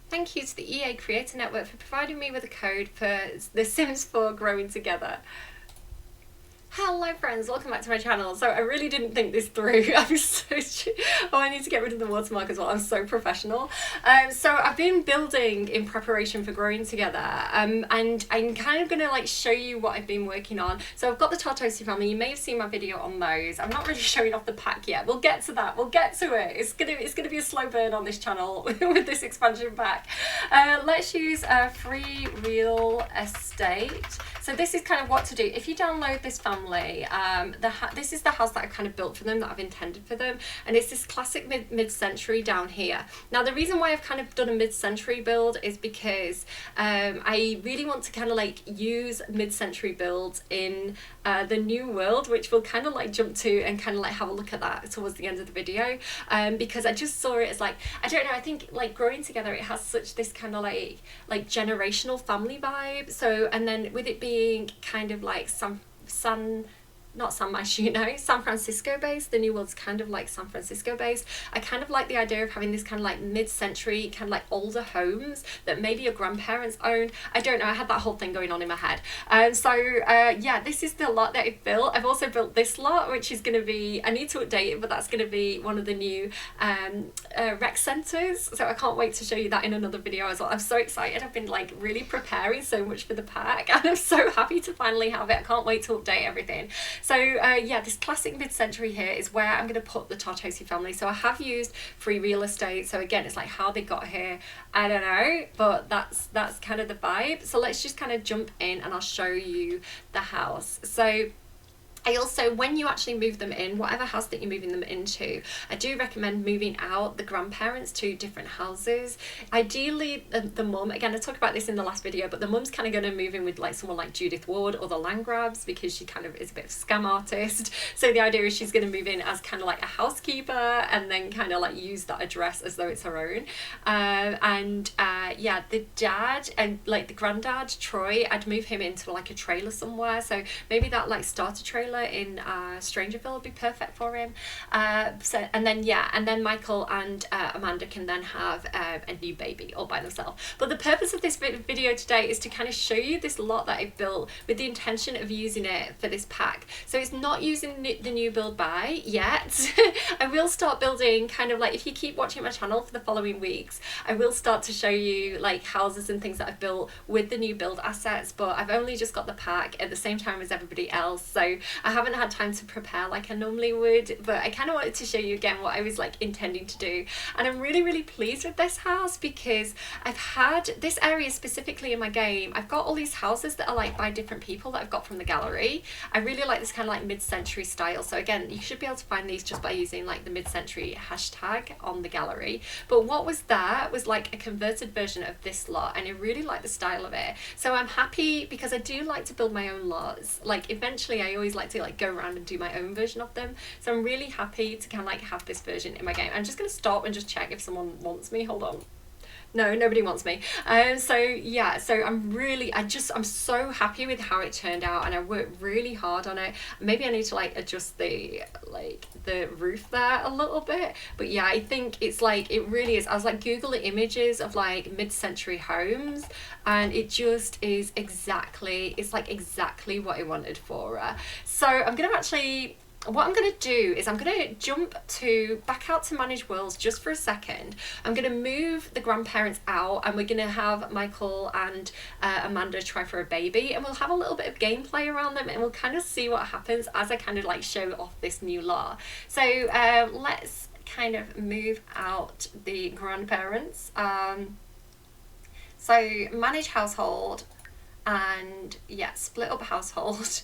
Thank you to the EA Creator Network for providing me with a code for The Sims 4 Growing Together. Hello friends, welcome back to my channel. So I really didn't think this through. I need to get rid of the watermark as well. I'm so professional. So I've been building in preparation for Growing Together, and I'm kind of gonna like show you what I've been working on. So I've got the Tartosi family. You may have seen my video on those. I'm not really showing off the pack yet. We'll get to that. We'll get to it. It's gonna be a slow burn on this channel with this expansion pack. Let's use a free real estate. So this is kind of what to do. If you download this family, this is the house that I kind of built for them, that I've intended for them, and it's this classic mid-century down here. Now the reason why I've kind of done a mid-century build is because I really want to kind of like use mid-century builds in the new world, which we'll kind of like jump to and kind of like have a look at that towards the end of the video, because I just saw it as like, I don't know, I think like Growing Together, it has such this kind of like generational family vibe. So, and then with it being kind of like not San Myshuno, San Francisco based. The new world's kind of like San Francisco based. I kind of like the idea of having this kind of like mid-century, kind of like older homes that maybe your grandparents own. I don't know, I had that whole thing going on in my head. Yeah, this is the lot that I've built. I've also built this lot, which is going to be, I need to update it, but that's going to be one of the new rec centres. So I can't wait to show you that in another video as well. I'm so excited. I've been like really preparing so much for the pack, and I'm so happy to finally have it. I can't wait to update everything. So yeah, this classic mid-century here is where I'm going to put the Tartosi family. So I have used free real estate. So again, it's like how they got here, I don't know, but that's kind of the vibe. So let's just kind of jump in and I'll show you the house. So I also, when you actually move them in, whatever house that you're moving them into, I do recommend moving out the grandparents to different houses. Ideally, the mum, again, I talked about this in the last video, but the mum's kind of going to move in with like someone like Judith Ward or the Landgrabs, because she kind of is a bit of a scam artist. So the idea is she's going to move in as kind of like a housekeeper and then kind of like use that address as though it's her own. Yeah, the dad and like the granddad, Troy, I'd move him into like a trailer somewhere. So maybe that like starter trailer in Strangerville would be perfect for him. And then Michael and Amanda can then have a new baby all by themselves. But the purpose of this video today is to kind of show you this lot that I've built with the intention of using it for this pack. So it's not using the new build by yet. I will start building kind of like, if you keep watching my channel for the following weeks, I will start to show you like houses and things that I've built with the new build assets, but I've only just got the pack at the same time as everybody else. So I haven't had time to prepare like I normally would, but I kind of wanted to show you again what I was like intending to do. And I'm really, really pleased with this house because I've had this area specifically in my game. I've got all these houses that are like by different people that I've got from the gallery. I really like this kind of like mid-century style. So again, you should be able to find these just by using like the mid-century hashtag on the gallery. But what was that was like a converted version of this lot, and I really like the style of it. So I'm happy because I do like to build my own lots. Like eventually I always like to like go around and do my own version of them. So I'm really happy to kind of like have this version in my game. I'm just going to stop and just check if someone wants me. Hold on. No, nobody wants me. So yeah, so I'm so happy with how it turned out, and I worked really hard on it. Maybe I need to like adjust the roof there a little bit, but yeah, I think it's like, it really is. I was like Googling images of like mid-century homes, and it just is exactly what I wanted for her. So what I'm going to do is I'm going to jump back out to Manage Worlds just for a second. I'm going to move the grandparents out, and we're going to have Michael and Amanda try for a baby, and we'll have a little bit of gameplay around them, and we'll kind of see what happens as I kind of like show off this new lot. So let's kind of move out the grandparents. So manage household. And yeah, split up household.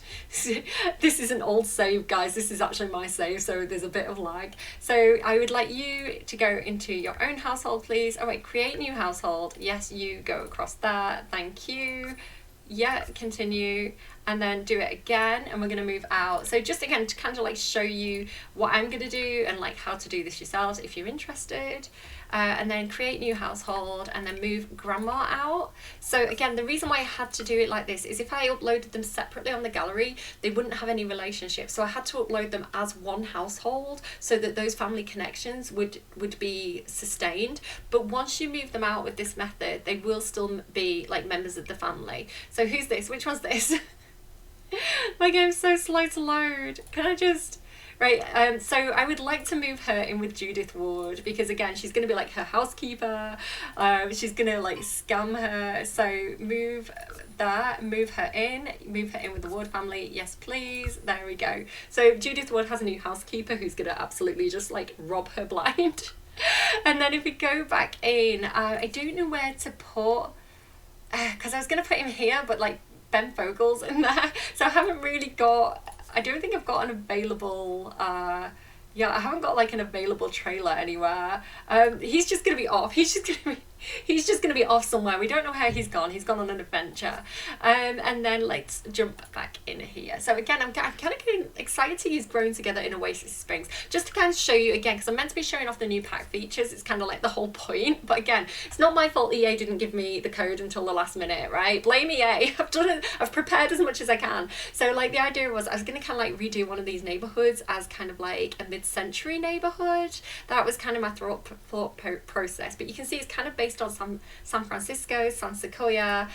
This is an old save, guys. This is actually my save, so there's a bit of lag. So I would like you to go into your own household, please. Oh wait, create new household. Yes, you go across that. Thank you. Yeah, continue, and then do it again, and we're going to move out. So just again to kind of like show you what I'm going to do and like how to do this yourselves if you're interested. and then create new household, and then move grandma out. So again, the reason why I had to do it like this is if I uploaded them separately on the gallery, they wouldn't have any relationship. So I had to upload them as one household so that those family connections would be sustained. But once you move them out with this method, they will still be like members of the family. So who's this? Which one's this? My game's so slow to load. Can I just... Right, so I would like to move her in with Judith Ward, because again, she's going to be like her housekeeper. She's going to like scam her. So move that, move her in with the Ward family. Yes, please. There we go. So Judith Ward has a new housekeeper who's going to absolutely just like rob her blind. And then if we go back in, I don't know where to put, because I was going to put him here, but like Ben Fogel's in there. So I haven't really got... I don't think I've got an available, I haven't got like an available trailer anywhere. He's just going to be off. He's just going to be off somewhere. We don't know how he's gone. He's gone on an adventure. And then let's jump back in here. So again, I'm kind of getting excited to use Growing Together in Oasis Springs, just to kind of show you again, because I'm meant to be showing off the new pack features. It's kind of like the whole point. But again, it's not my fault EA didn't give me the code until the last minute, right? Blame EA. I've done it. I've prepared as much as I can. So like the idea was I was going to kind of like redo one of these neighborhoods as kind of like a mid-century neighborhood. That was kind of my thought process. But you can see it's kind of based on San Francisco, San Sequoia.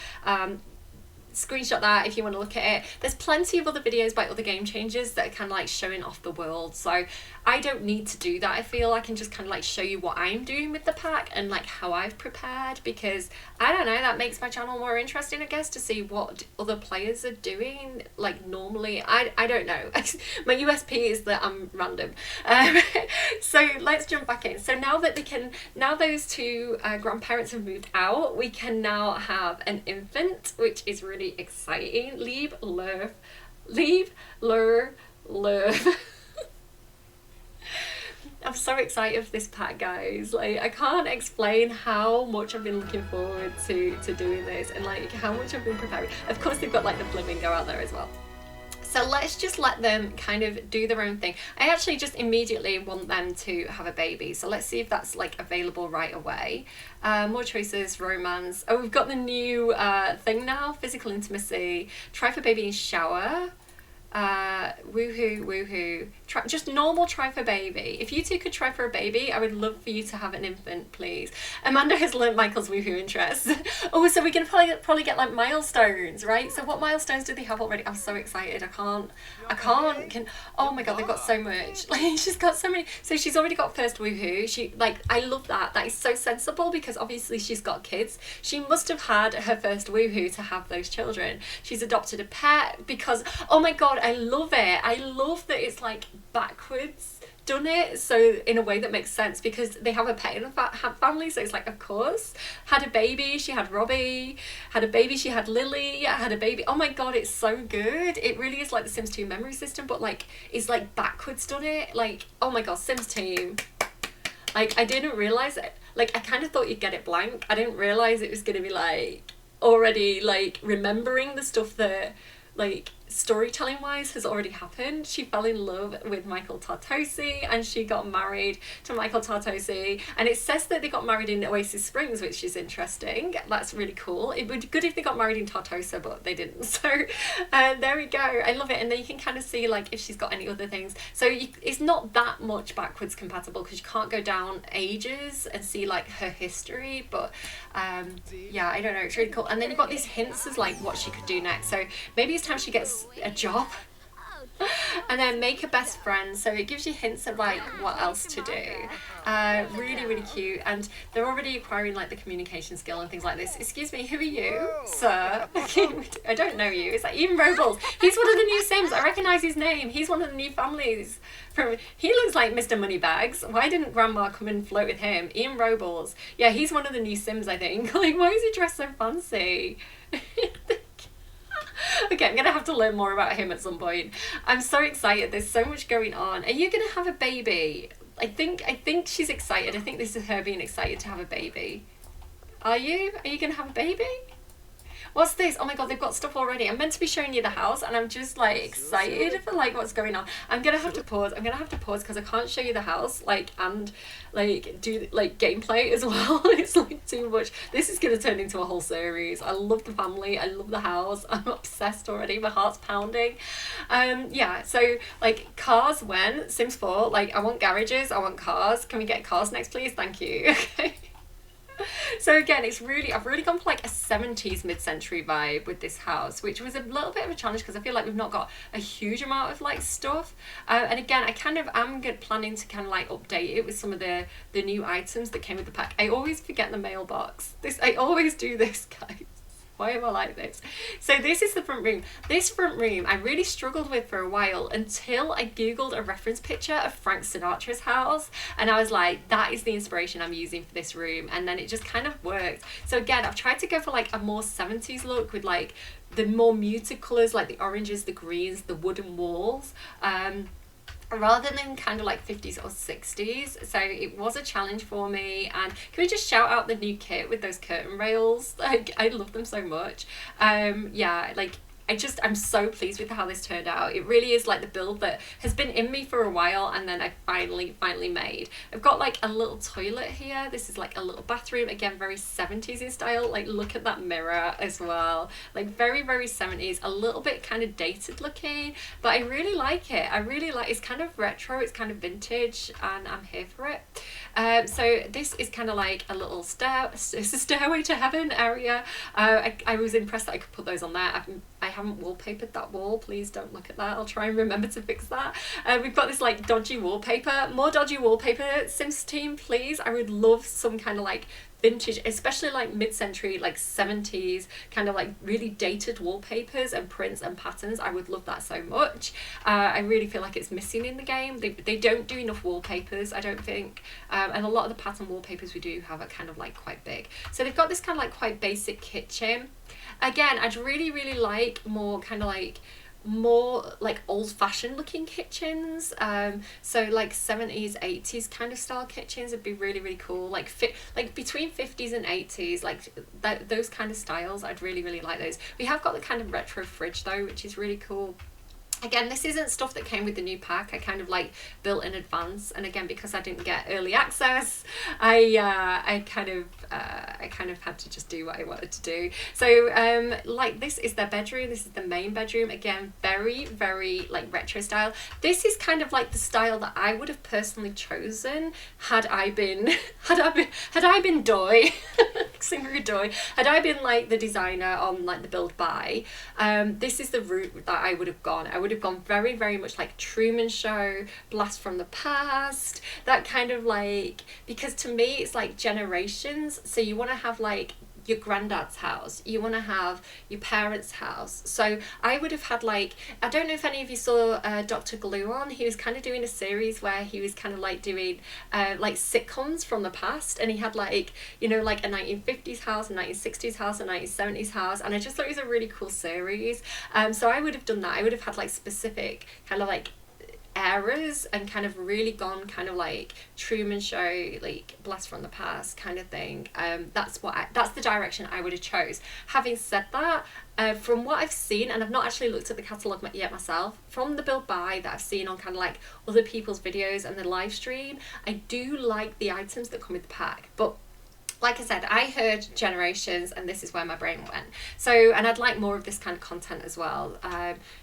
Screenshot that if you want to look at it. There's plenty of other videos by other game changers that are kind of like showing off the world, so I don't need to do that. I feel I can just kind of like show you what I'm doing with the pack and like how I've prepared, because I don't know, that makes my channel more interesting, I guess, to see what other players are doing like normally. I don't know. My USP is that I'm random. So let's jump back in. So now those two grandparents have moved out, we can now have an infant, which is really exciting. Leave Lurf. I'm so excited for this pack, guys. Like, I can't explain how much I've been looking forward to doing this, and like how much I've been preparing. Of course, they've got like the flamingo out there as well. So let's just let them kind of do their own thing. I actually just immediately want them to have a baby. So let's see if that's like available right away. More choices, romance. Oh, we've got the new thing now. Physical intimacy. Try for baby in shower. Woohoo. Just normal try for baby. If you two could try for a baby, I would love for you to have an infant, please. Amanda has learnt Michael's woohoo interests. Oh, so we can probably get like milestones, right? So what milestones do they have already? I'm so excited. I can't. Oh my god, they've got so much. Like, she's got so many. So she's already got first woohoo. I love that. That is so sensible, because obviously she's got kids. She must have had her first woohoo to have those children. She's adopted a pet because, oh my god, I love it. I love that it's like backwards done it, so in a way that makes sense, because they have a pet in the family, so it's like, of course. Had a baby, she had Robbie. Had a baby, she had Lily. Had a baby. Oh my god, it's so good. It really is like the Sims 2 memory system, but like it's like backwards done it. Like, oh my god, Sims Team. Like, I didn't realise it. Like, I kind of thought you'd get it blank. I didn't realise it was going to be like already like remembering the stuff that like storytelling wise has already happened. She fell in love with Michael Tartosi, and she got married to Michael Tartosi, and it says that they got married in Oasis Springs, which is interesting. That's really cool. It would be good if they got married in Tartosa, but they didn't. So there we go. I love it. And then you can kind of see like if she's got any other things. So it's not that much backwards compatible, because you can't go down ages and see like her history, but yeah, I don't know, it's really cool. And then you've got these hints as like what she could do next. So maybe it's time she gets a job. And then make a best friend, so it gives you hints of like what else to do. Really cute, and they're already acquiring like the communication skill and things like this. Excuse me, who are you, sir? I don't know you. It's like Ian Robles. He's one of the new Sims. I recognise his name. He's one of the new families. He looks like Mr. Moneybags. Why didn't Grandma come and float with him? Ian Robles. Yeah, he's one of the new Sims, I think. Like, why is he dressed so fancy? Okay, I'm gonna have to learn more about him at some point. I'm so excited. There's so much going on. Are you gonna have a baby? I think she's excited. I think this is her being excited to have a baby. Are you? Are you gonna have a baby? What's this? Oh my god, they've got stuff already. I'm meant to be showing you the house and I'm just like excited for like what's going on. I'm gonna have to pause. Because I can't show you the house like and like do like gameplay as well. It's like too much. This is gonna turn into a whole series. I love the family, I love the house. I'm obsessed already. My heart's pounding. Yeah, so like cars when Sims 4, like I want garages, I want cars. Can we get cars next please? Thank you. Okay. So again, I've really gone for like a 70s mid-century vibe with this house, which was a little bit of a challenge because I feel like we've not got a huge amount of like stuff. And again, I kind of am planning to kind of like update it with some of the new items that came with the pack. I always forget the mailbox. I always do this, guys. Why am I like this? So this is the front room. This front room I really struggled with for a while until I googled a reference picture of Frank Sinatra's house and I was like, that is the inspiration I'm using for this room, and then it just kind of worked. So again, I've tried to go for like a more 70s look with like the more muted colours, like the oranges, the greens, the wooden walls. Rather than kind of like 50s or 60s. So it was a challenge for me. And can we just shout out the new kit with those curtain rails? Like I love them so much. Yeah, like I'm so pleased with how this turned out. It really is like the build that has been in me for a while and then I finally made. I've got like a little toilet here. This is like a little bathroom, again very 70s in style. Like look at that mirror as well, like very 70s, a little bit kind of dated looking, but I really like it. It's kind of retro, it's kind of vintage, and I'm here for it. So this is kind of like a little it's a stairway to heaven area. I was impressed that I could put those on there. I haven't wallpapered that wall, please don't look at that. I'll try and remember to fix that. We've got this like dodgy wallpaper. More dodgy wallpaper, Sims team, please. I would love some kind of like vintage, especially like mid-century, like 70s, kind of like really dated wallpapers and prints and patterns. I would love that so much. I really feel like it's missing in the game. They don't do enough wallpapers, I don't think, and a lot of the pattern wallpapers we do have are kind of like quite big. So they've got this kind of like quite basic kitchen. Again, I'd really like more kind of like more like old-fashioned looking kitchens, so like 70s 80s kind of style kitchens would be really cool, like between 50s and 80s, like those kind of styles. I'd really like those. We have got the kind of retro fridge though, which is really cool. Again, this isn't stuff that came with the new pack. I kind of like built in advance, and again because I didn't get early access, I kind of had to just do what I wanted to do. So like this is their bedroom. This is the main bedroom. Again, very like retro style. This is kind of like the style that I would have personally chosen had I been Doi, Singer Doi. Had I been like the designer on like the build buy. This is the route that I would have gone. I would have gone very much like Truman Show, Blast from the Past, that kind of like, because to me it's like generations. So you want to have like your granddad's house, you want to have your parents' house. So I would have had like, I don't know if any of you saw Dr. Gluon. He was kind of doing a series where he was kind of like doing like sitcoms from the past, and he had like, you know, like a 1950s house, a 1960s house, a 1970s house, and I just thought it was a really cool series. So I would have done that. I would have had like specific kind of like eras and kind of really gone kind of like Truman Show, like Blast from the Past kind of thing. That's the direction I would have chose. Having said that, from what I've seen, and I've not actually looked at the catalogue yet myself, from the build buy that I've seen on kind of like other people's videos and the live stream, I do like the items that come with the pack. But like I said, I heard generations and this is where my brain went. So, and I'd like more of this kind of content as well,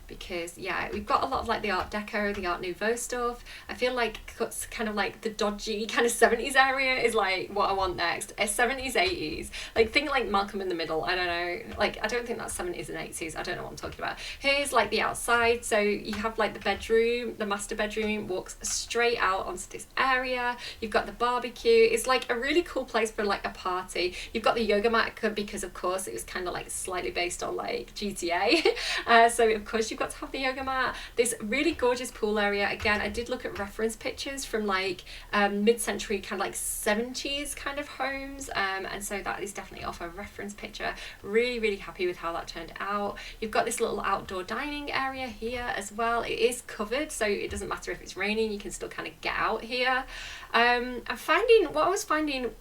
because yeah, we've got a lot of like the Art Deco, the Art Nouveau stuff. I feel like it's kind of like the dodgy kind of 70s area is like what I want next. 70s, 80s, like think like Malcolm in the Middle. I don't know, like I don't think that's 70s and 80s. I don't know what I'm talking about. Here's like the outside. So you have like the bedroom, the master bedroom walks straight out onto this area. You've got the barbecue. It's like a really cool place for like a party. You've got the yoga mat because of course it was kind of like slightly based on like GTA. So of course you've got to have the yoga mat. This really gorgeous pool area. Again, I did look at reference pictures from like mid-century kind of like 70s kind of homes, and so that is definitely off a reference picture. Really happy with how that turned out. You've got this little outdoor dining area here as well. It is covered, so it doesn't matter if it's raining, you can still kind of get out here. What I was finding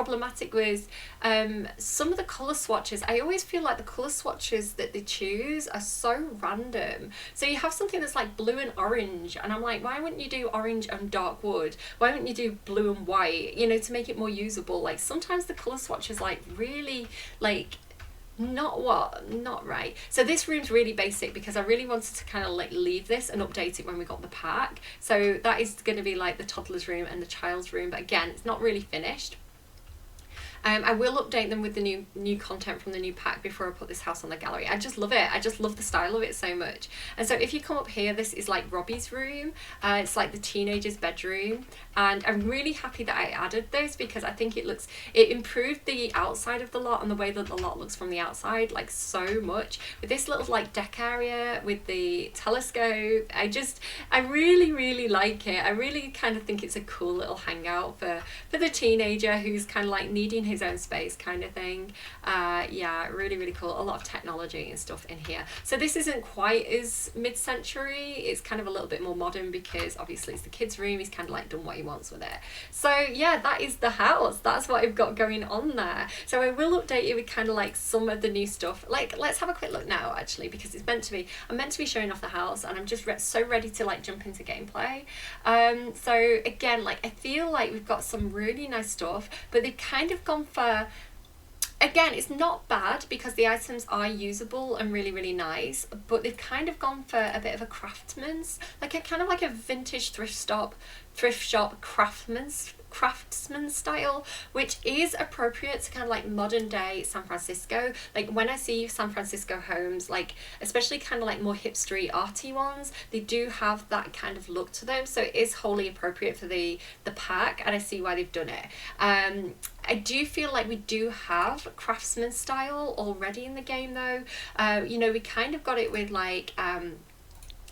problematic with some of the colour swatches. I always feel like the colour swatches that they choose are so random. So you have something that's like blue and orange, and I'm like, why wouldn't you do orange and dark wood? Why wouldn't you do blue and white, you know, to make it more usable? Like sometimes the colour swatch is like really like not right. So this room's really basic because I really wanted to kind of like leave this and update it when we got the pack. So that is going to be like the toddler's room and the child's room, but again, it's not really finished. I will update them with the new content from the new pack before I put this house on the gallery. I just love it. I just love the style of it so much. And so if you come up here, this is like Robbie's room. It's like the teenager's bedroom. And I'm really happy that I added this because I think it improved the outside of the lot and the way that the lot looks from the outside like so much. With this little like deck area with the telescope, I really like it. I really kind of think it's a cool little hangout for the teenager who's kind of like needing his own space kind of thing. Yeah, really cool. A lot of technology and stuff in here. So this isn't quite as mid-century. It's kind of a little bit more modern because obviously it's the kids' room. He's kind of like done what he wants with it. So yeah, that is the house. That's what I've got going on there. So I will update you with kind of like some of the new stuff. Like let's have a quick look now actually, because I'm meant to be showing off the house and I'm just so ready to like jump into gameplay. So again, like I feel like we've got some really nice stuff, but they've kind of gone for, again, it's not bad because the items are usable and really nice, but they've kind of gone for a bit of a craftsman's, like a kind of like a vintage thrift shop craftsman style, which is appropriate to kind of like modern day San Francisco. Like when I see San Francisco homes, like especially kind of like more hipstery arty ones, they do have that kind of look to them, so it is wholly appropriate for the pack, and I see why they've done it. I do feel like we do have craftsman style already in the game though. You know, we kind of got it with like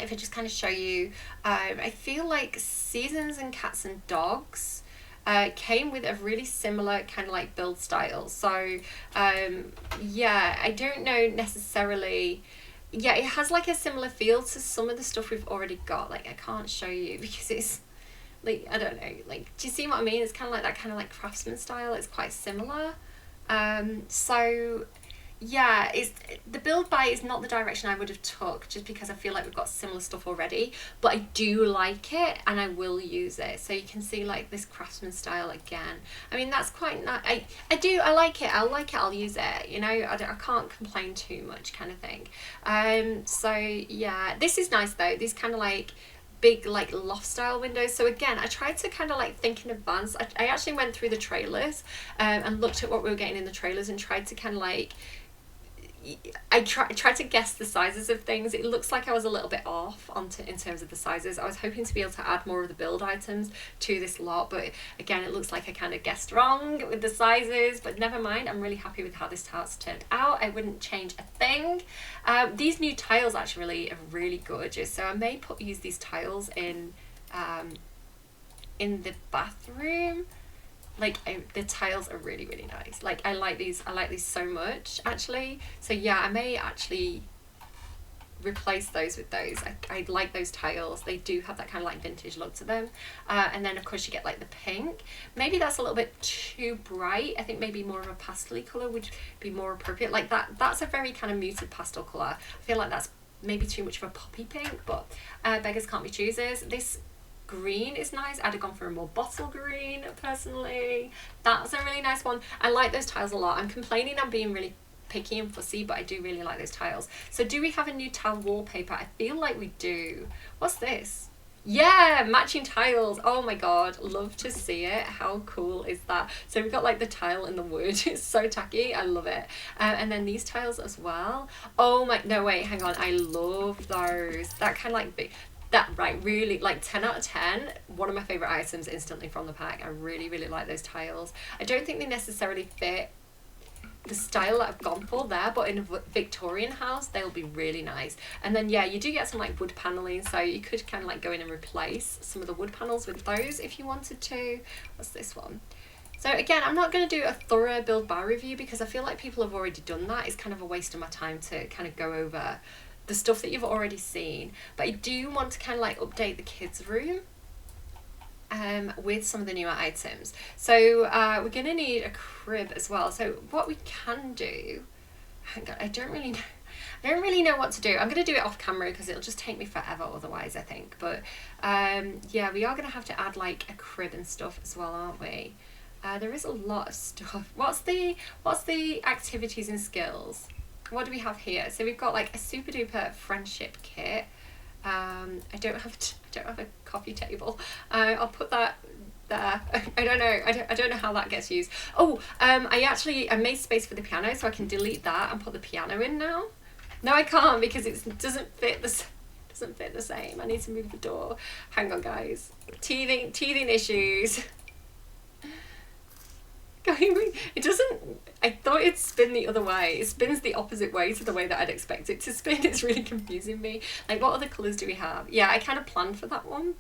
if I just kind of show you, I feel like Seasons and Cats and Dogs came with a really similar kind of like build style. So yeah, I don't know necessarily. Yeah, it has like a similar feel to some of the stuff we've already got. Like I can't show you because it's like, I don't know, like, do you see what I mean? It's kind of like that kind of like craftsman style. It's quite similar. So yeah, the build buy is not the direction I would have took just because I feel like we've got similar stuff already, but I do like it and I will use it. So you can see like this craftsman style again. I mean, that's quite nice. I like it. I'll use it, you know. I can't complain too much kind of thing. So yeah, this is nice though. These kind of like big like loft style windows. So again, I tried to kind of like think in advance. I actually went through the trailers and looked at what we were getting in the trailers and tried to kind of like, I tried to guess the sizes of things. It looks like I was a little bit off in terms of the sizes. I was hoping to be able to add more of the build items to this lot, but again, it looks like I kind of guessed wrong with the sizes, but never mind. I'm really happy with how this house turned out. I wouldn't change a thing. These new tiles actually are really gorgeous, so I may use these tiles in the bathroom. Like the tiles are really nice. Like I like these so much actually. So yeah, I may actually replace those with those. I like those tiles. They do have that kind of like vintage look to them. And then of course you get like the pink. Maybe that's a little bit too bright. I think maybe more of a pastel colour would be more appropriate. Like that's a very kind of muted pastel colour. I feel like that's maybe too much of a poppy pink, but beggars can't be choosers. This green is nice. I'd have gone for a more bottle green personally. That's a really nice one. I like those tiles a lot. I'm complaining I'm being really picky and fussy, but I do really like those tiles. So do we have a new tile wallpaper? I feel like we do. What's this? Yeah, matching tiles. Oh my god, love to see it. How cool is that? So we've got like the tile and the wood. It's so tacky. I love it. And then these tiles as well. Oh my, no wait, hang on. I love those. That kind of like big. That, right, really, like 10 out of 10, one of my favourite items instantly from the pack. I really like those tiles. I don't think they necessarily fit the style that I've gone for there, but in a Victorian house, they'll be really nice. And then, yeah, you do get some like wood paneling, so you could kind of like go in and replace some of the wood panels with those if you wanted to. What's this one? So again, I'm not going to do a thorough build buy review because I feel like people have already done that. It's kind of a waste of my time to kind of go over the stuff that you've already seen, but I do want to kind of like update the kids room. with some of the newer items. So we're gonna need a crib as well. So what we can do, hang on, I don't really know what to do. I'm gonna do it off camera because it'll just take me forever otherwise, I think. But yeah, we are gonna have to add like a crib and stuff as well, aren't we? There is a lot of stuff. What's the activities and skills? What do we have here? So we've got like a super duper friendship kit. I don't have a coffee table. I'll put that there. I don't know. I don't know how that gets used. Oh, I made space for the piano, so I can delete that and put the piano in now. No, I can't because it doesn't fit the same. I need to move the door. Hang on, guys. Teething issues. It doesn't. I thought it'd spin the other way. It spins the opposite way to the way that I'd expect it to spin. It's really confusing me. Like, what other colours do we have? Yeah, I kind of planned for that one.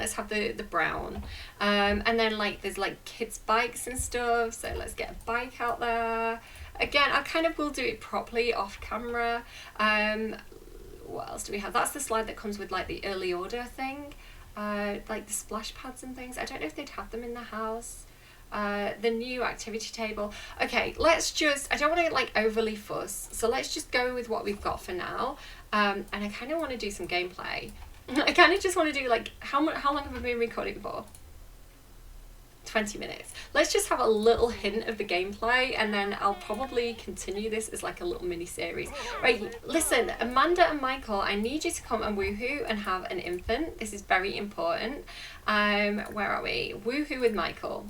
Let's have the brown. And then like there's like kids' bikes and stuff. So let's get a bike out there. Again, I kind of will do it properly off camera. What else do we have? That's the slide that comes with like the early order thing. Like the splash pads and things. I don't know if they'd have them in the house. The new activity table. Okay, let's just, I don't want to like overly fuss, so let's just go with what we've got for now. And I kind of want to do some gameplay. I kind of just want to do like, how long have I been recording for? 20 minutes. Let's just have a little hint of the gameplay and then I'll probably continue this as like a little mini series. Right, listen, Amanda and Michael, I need you to come and woohoo and have an infant. This is very important. Where are we? Woohoo with Michael.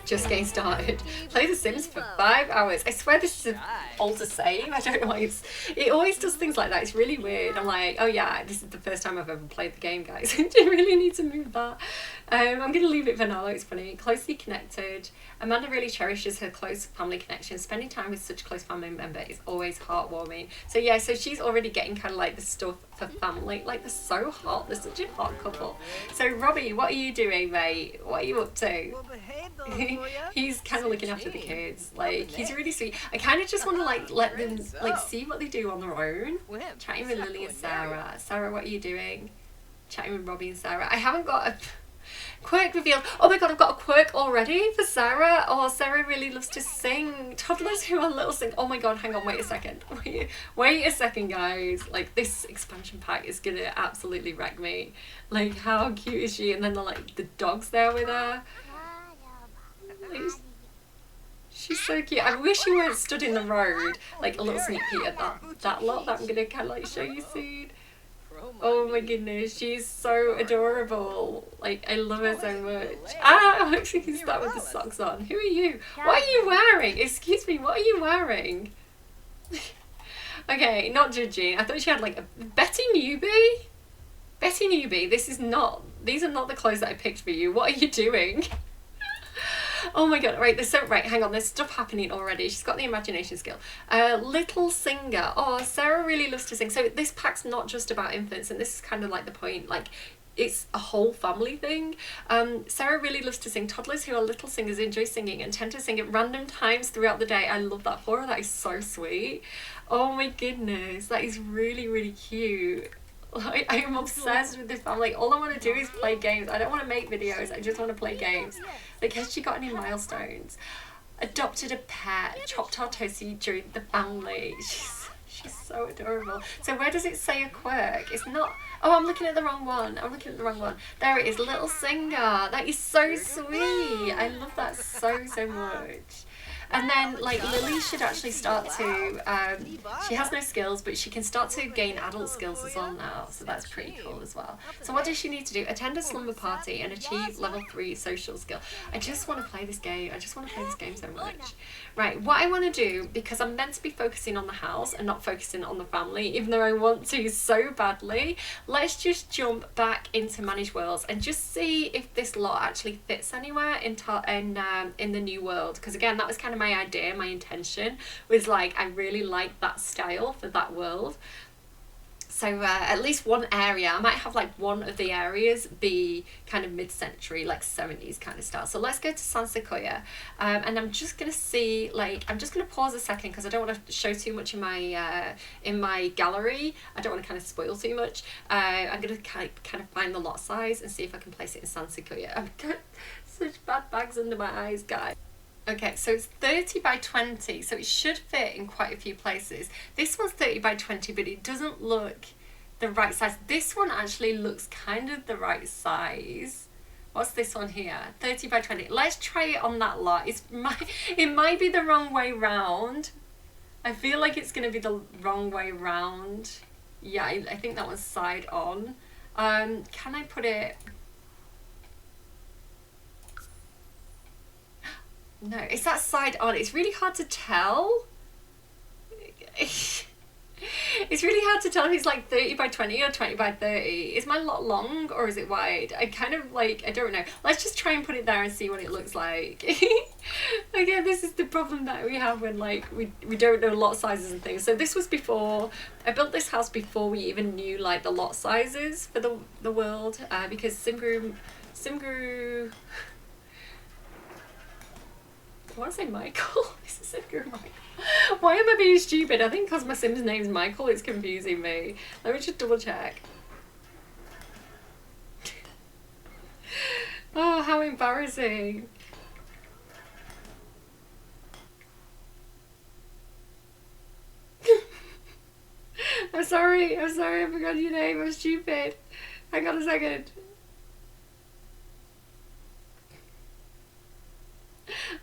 Just getting started. Play The Sims for 5 hours. I swear this is all the same. I don't know why it always does things like that. It's really weird. I'm like, oh yeah, this is the first time I've ever played the game, guys. I do really need to move that. I'm going to leave it for now. It's funny. Closely connected. Amanda really cherishes her close family connections. Spending time with such a close family member is always heartwarming. So yeah, so she's already getting kind of like the stuff for family. Like, they're so hot. They're such a hot couple. So Robbie, what are you doing, mate? What are you up to? He's kind of looking after the kids. Like, he's really sweet. I kind of just want to like let them like see what they do on their own. Chatting with Lily and Sarah. Sarah, what are you doing? Chatting with Robbie and Sarah. I haven't got a quirk revealed. Oh my god, I've got a quirk already for Sarah. Oh, Sarah really loves to sing. Toddlers who are little sing. Oh my god, hang on, wait a second. Wait a second, guys. Like, this expansion pack is gonna absolutely wreck me. Like, how cute is she? And then the dog's there with her. She's so cute. I wish you weren't stood in the road. Like, a little sneak peek at that lot that I'm gonna kind of like show you soon. Oh my goodness, she's so adorable. Like, I love her so much. Ah, she can start with the socks on. Who are you? What are you wearing? Excuse me, what are you wearing? Okay, not judging. I thought she had like a Betty Newbie. Betty Newbie, these are not the clothes that I picked for you. What are you doing? Oh my god, right, hang on, there's stuff happening already. She's got the imagination skill. Little singer. Oh, Sarah really loves to sing. So this pack's not just about infants, and this is kind of like the point. Like, it's a whole family thing. Sarah really loves to sing. Toddlers who are little singers enjoy singing and tend to sing at random times throughout the day. I love that for her. That is so sweet. Oh my goodness, that is really, really cute. Like, I am obsessed with this family. All I want to do is play games. I don't want to make videos. I just want to play games. Like, has she got any milestones? Adopted a pet. Chopped our toasty during the family. She's so adorable. So where does it say a quirk? It's not... Oh, I'm looking at the wrong one. There it is. Little singer. That is so sweet. I love that so, so much. And then, like, Lily should actually start to, she has no skills, but she can start to gain adult skills as well now, so that's pretty cool as well. So what does she need to do? Attend a slumber party and achieve level 3 social skill. I just want to play this game. I just want to play this game so much. Right, what I want to do, because I'm meant to be focusing on the house and not focusing on the family, even though I want to so badly, let's just jump back into Manage Worlds and just see if this lot actually fits anywhere in the new world. Because again, that was kind of my idea, my intention was like, I really like that style for that world. So at least one area, I might have like one of the areas be kind of mid-century, like 70s kind of style. So let's go to San Sequoia, and I'm just gonna see, like, I'm just gonna pause a second because I don't want to show too much in my gallery. I don't want to kind of spoil too much. I'm gonna kind of find the lot size and see if I can place it in San Sequoia. I've got such bad bags under my eyes, guys. Okay, so it's 30 by 20, so it should fit in quite a few places. This one's 30 by 20, but it doesn't look the right size. This one actually looks kind of the right size. What's this one here? 30 by 20. Let's try it on that lot. It might be the wrong way round. I feel like it's going to be the wrong way round. Yeah, I think that one's side on. Can I put it... No, it's that side on. It's really hard to tell. It's really hard to tell if it's like 30 by 20 or 20 by 30. Is my lot long or is it wide? I kind of like, I don't know. Let's just try and put it there and see what it looks like. Again, this is the problem that we have when like we don't know lot sizes and things. So this was before, I built this house before we even knew like the lot sizes for the world, because Simgrew I want to say Michael. This is Simgrew Michael. Why am I being stupid? I think because my Sim's name's Michael, it's confusing me. Let me just double check. Oh, how embarrassing. I'm sorry, I forgot your name, I'm stupid. Hang on a second.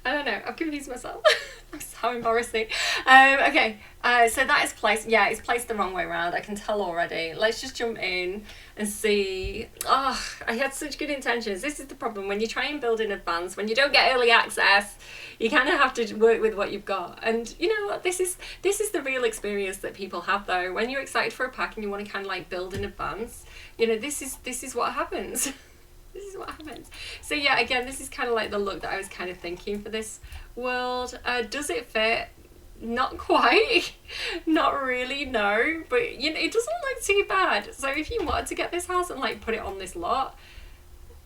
I don't know, I've confused myself. That's how embarrassing. Okay, so that is placed, yeah, it's placed the wrong way around, I can tell already. Let's just jump in and see. Oh, I had such good intentions. This is the problem, when you try and build in advance, when you don't get early access, you kind of have to work with what you've got. And you know what, this is the real experience that people have though. When you're excited for a pack and you want to kind of like build in advance, you know, this is what happens. This is what happens. So yeah, again, this is kind of like the look that I was kind of thinking for this world. Does it fit? Not quite. Not really, no. But you know, it doesn't look too bad. So if you wanted to get this house and like put it on this lot,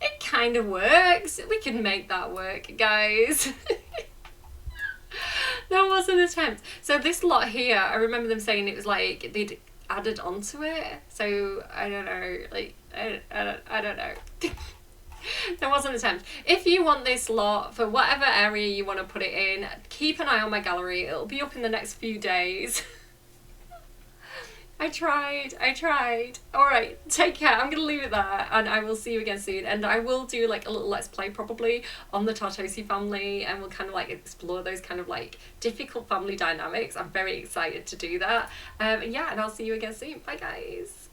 it kind of works. We can make that work, guys. That was an attempt. So this lot here, I remember them saying it was like they'd added onto it. So I don't know, like I don't know. There was an attempt. If you want this lot for whatever area you want to put it in, keep an eye on my gallery. It'll be up in the next few days. I tried. Alright, take care. I'm gonna leave it there and I will see you again soon. And I will do like a little let's play probably on the Tartosi family, and we'll kind of like explore those kind of like difficult family dynamics. I'm very excited to do that. Yeah, and I'll see you again soon. Bye guys.